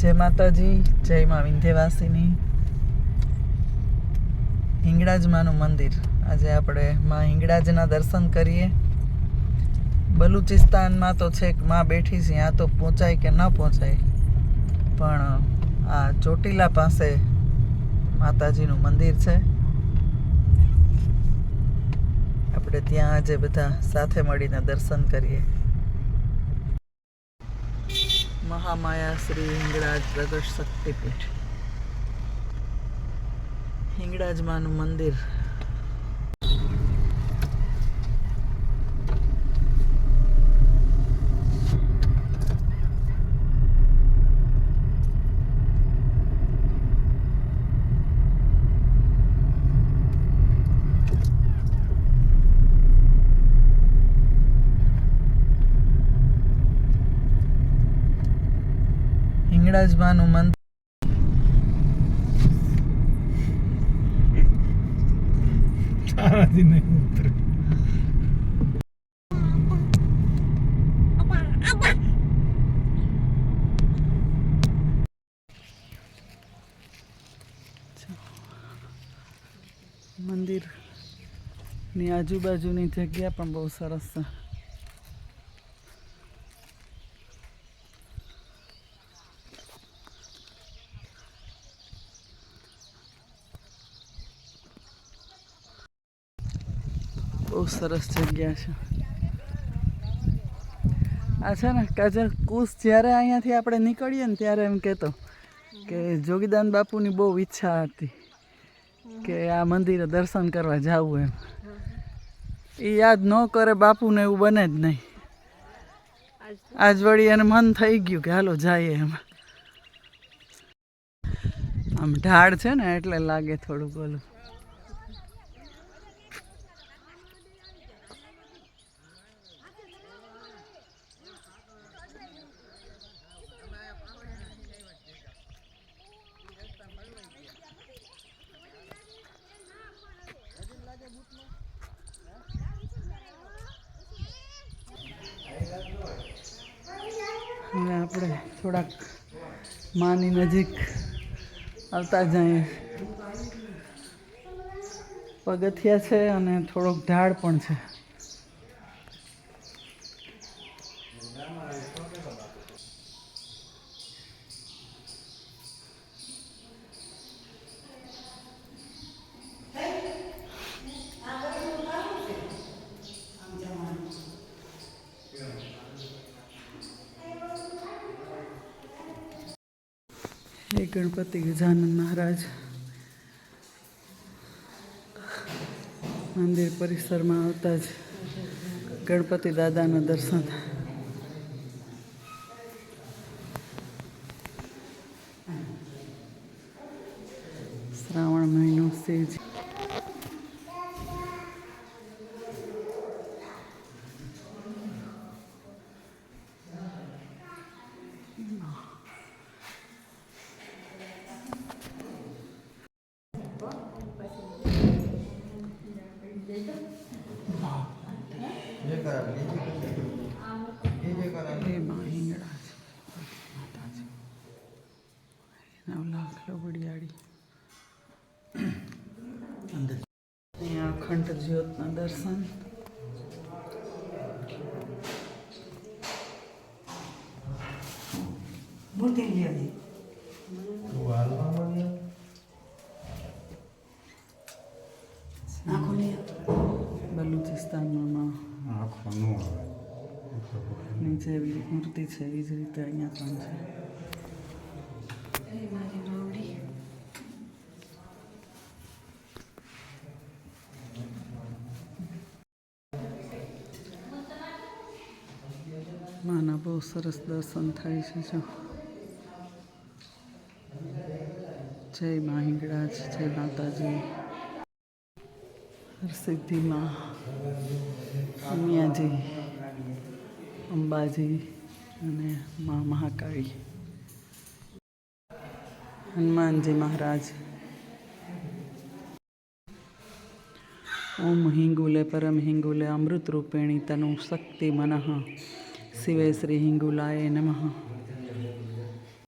જય માતાજી, જય માં વિંધ્યવાસિની. હિંગળાજ માનું મંદિર. આજે આપણે માં હિંગળાજના દર્શન કરીએ. બલુચિસ્તાનમાં તો છેક માં બેઠી છે, ત્યાં તો પહોંચાય કે ન પહોંચાય, પણ આ ચોટીલા પાસે માતાજીનું મંદિર છે. આપણે ત્યાં આજે બધા સાથે મળીને દર્શન કરીએ. મહામાયા શ્રી હિંગળાજ પ્રગટ શક્તિપીઠ, હિંગળાજ માનું મંદિર. હિંગળાજ માનું મંદિર. મંદિરની આજુબાજુની જગ્યા પણ બહુ સરસ છે. બહુ સરસ જગ્યા છે આ. છે ને કાજલ, કુશ જ્યારે અહીંયાથી આપણે નીકળીએ ને ત્યારે એમ કહેતો કે જોગીદાન બાપુની બહુ ઈચ્છા હતી કે આ મંદિરે દર્શન કરવા જવું. એમ એ યાદ ન કરે બાપુને એવું બને જ નહીં. આજ વળી એને મન થઈ ગયું કે હાલો જાય. એમ આમ ઢાળ છે ને એટલે લાગે થોડુંક ઓલું. હવે આપણે થોડાક માની નજીક આવતા જઈએ. પગથિયા છે અને થોડોક ઢાળ પણ છે. હે ગણપતિ ગજાનન મહારાજ. મંદિર પરિસરમાં આવતા જ ગણપતિ દાદાના દર્શન. શ્રાવણ મહિનો શિવજી. અહીંયા અખંડ જ્યોતના દર્શન. બલુચિસ્તાનમાં ની જેવી મૂર્તિ છે એ જ રીતે અહીંયા પણ છે. માના બહુ સરસ દર્શન થાય છે. જો જય મા હિંગળાજ, જય માતાજી. હરસિદ્ધિમાં ઉમિયાજી, અંબાજી અને મા મહાકાળી, હનુમાનજી મહારાજ. ઓમ હિંગુલે પરમ હિંગુલે અમૃત રૂપિણી તનુ શક્તિ મનઃ શિવે શ્રી હિંગુલાય નમઃ.